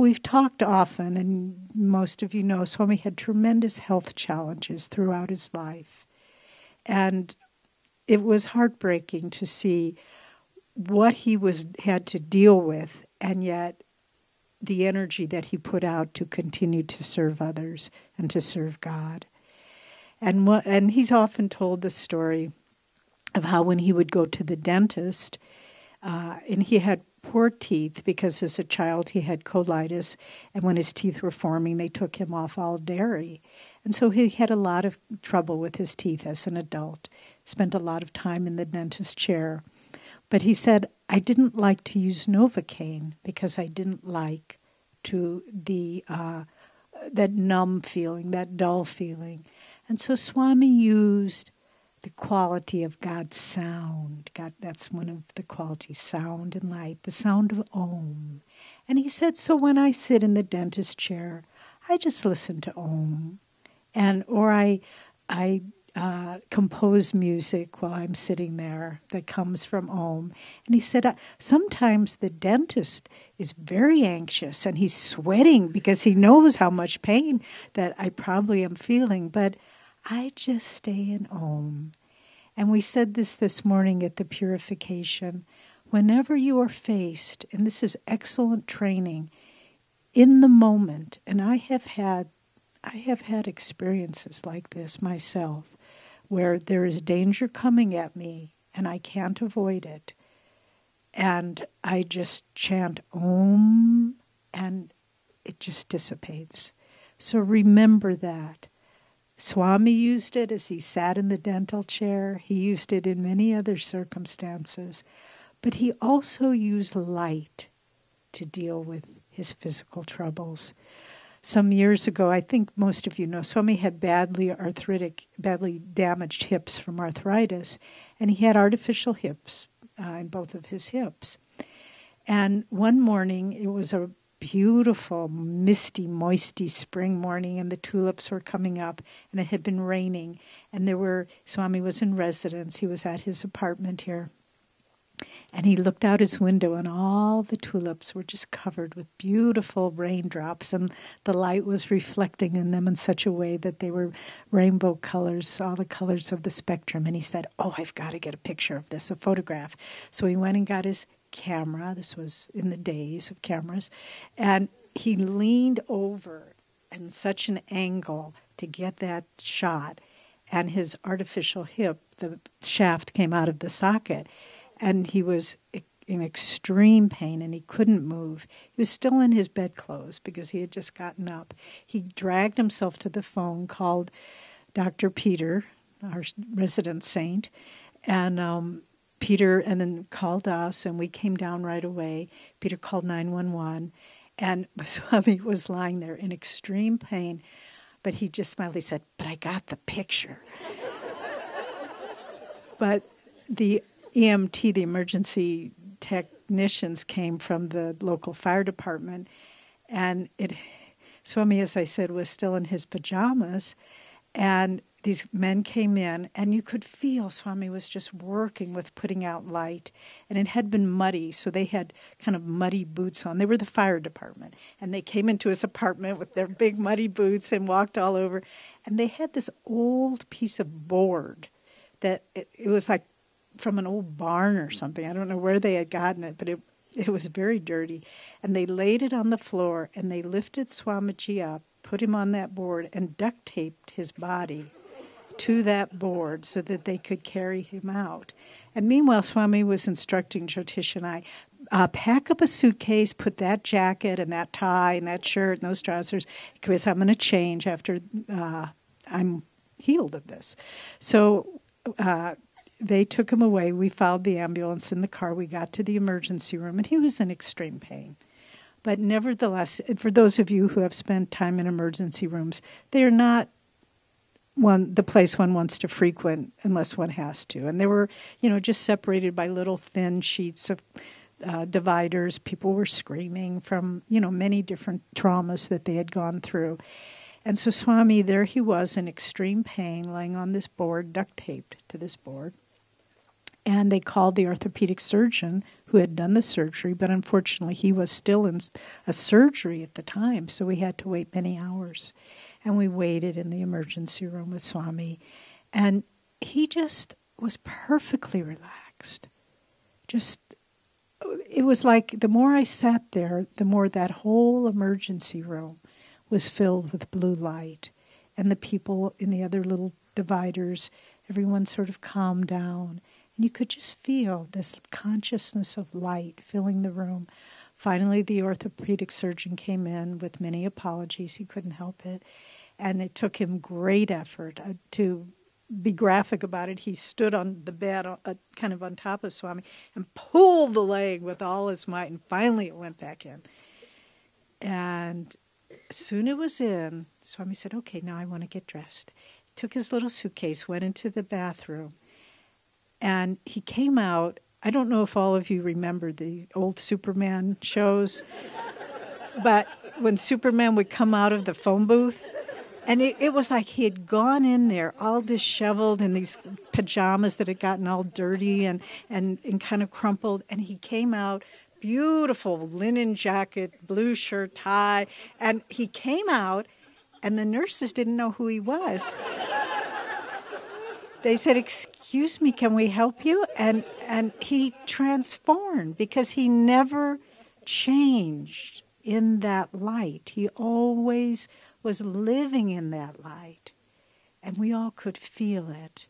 we've talked often, and most of you know, Swami had tremendous health challenges throughout his life. And it was heartbreaking to see what he had to deal with, and yet the energy that he put out to continue to serve others and to serve God. And he's often told the story of how when he would go to the dentist, and he had poor teeth because as a child he had colitis, and when his teeth were forming, they took him off all dairy. And so he had a lot of trouble with his teeth as an adult, spent a lot of time in the dentist chair. But he said, I didn't like to use Novocaine because I didn't like that numb feeling, that dull feeling. And so Swami used the quality of God's sound. God, that's one of the qualities, sound and light, the sound of Om. And he said, so when I sit in the dentist chair, I just listen to Om. Or I compose music while I'm sitting there that comes from Om. And he said, sometimes the dentist is very anxious and he's sweating because he knows how much pain that I probably am feeling, but I just stay in Om. And we said this morning at the purification, whenever you are faced, and this is excellent training, in the moment, and I have had experiences like this myself, where there is danger coming at me and I can't avoid it. And I just chant Om and it just dissipates. So remember that. Swami used it as he sat in the dental chair. He used it in many other circumstances. But he also used light to deal with his physical troubles. Some years ago, I think most of you know, Swami had badly damaged hips from arthritis, and he had artificial hips in both of his hips. And one morning, it was a beautiful, misty, moisty spring morning, and the tulips were coming up, and it had been raining, and Swami was in residence. He was at his apartment here. And he looked out his window, and all the tulips were just covered with beautiful raindrops, and the light was reflecting in them in such a way that they were rainbow colors, all the colors of the spectrum. And he said, oh, I've got to get a picture of this, a photograph. So he went and got his camera. This was in the days of cameras. And he leaned over in such an angle to get that shot. And his artificial hip, the shaft came out of the socket. And he was in extreme pain, and he couldn't move. He was still in his bedclothes because he had just gotten up. He dragged himself to the phone, called Dr. Peter, our resident saint, and Peter, and then called us, and we came down right away. Peter called 911, and Swami was lying there in extreme pain, but he just smiled. He said, but I got the picture. But the EMT, the emergency technicians, came from the local fire department, and Swami, as I said, was still in his pajamas, and these men came in, and you could feel Swami was just working with putting out light, and it had been muddy, so they had kind of muddy boots on. They were the fire department, and they came into his apartment with their big muddy boots and walked all over, and they had this old piece of board that it was like from an old barn or something. I don't know where they had gotten it, but it was very dirty. And they laid it on the floor, and they lifted Swamiji up, put him on that board, and duct taped his body to that board so that they could carry him out. And meanwhile, Swami was instructing Jyotish and I, pack up a suitcase, put that jacket and that tie and that shirt and those trousers, because I'm going to change after I'm healed of this. So they took him away. We followed the ambulance in the car. We got to the emergency room, and he was in extreme pain. But nevertheless, for those of you who have spent time in emergency rooms, they are not the place one wants to frequent unless one has to. And they were, just separated by little thin sheets of dividers. People were screaming from, many different traumas that they had gone through. And so Swami, there he was in extreme pain, laying on this board, duct taped to this board. And they called the orthopedic surgeon who had done the surgery, but unfortunately he was still in a surgery at the time, so we had to wait many hours. And we waited in the emergency room with Swami. And he just was perfectly relaxed. It was like the more I sat there, the more that whole emergency room was filled with blue light. And the people in the other little dividers, everyone sort of calmed down. And you could just feel this consciousness of light filling the room. Finally, the orthopedic surgeon came in with many apologies. He couldn't help it. And it took him great effort to be graphic about it. He stood on the bed, kind of on top of Swami, and pulled the leg with all his might. And finally it went back in. And as soon as it was in, Swami said, okay, now I want to get dressed. Took his little suitcase, went into the bathroom. And he came out. I don't know if all of you remember the old Superman shows, but when Superman would come out of the phone booth, and it was like he had gone in there all disheveled in these pajamas that had gotten all dirty and kind of crumpled, and he came out, beautiful linen jacket, blue shirt, tie, and he came out, and the nurses didn't know who he was. They said, excuse me, can we help you? And he transformed because he never changed in that light. He always was living in that light. And we all could feel it.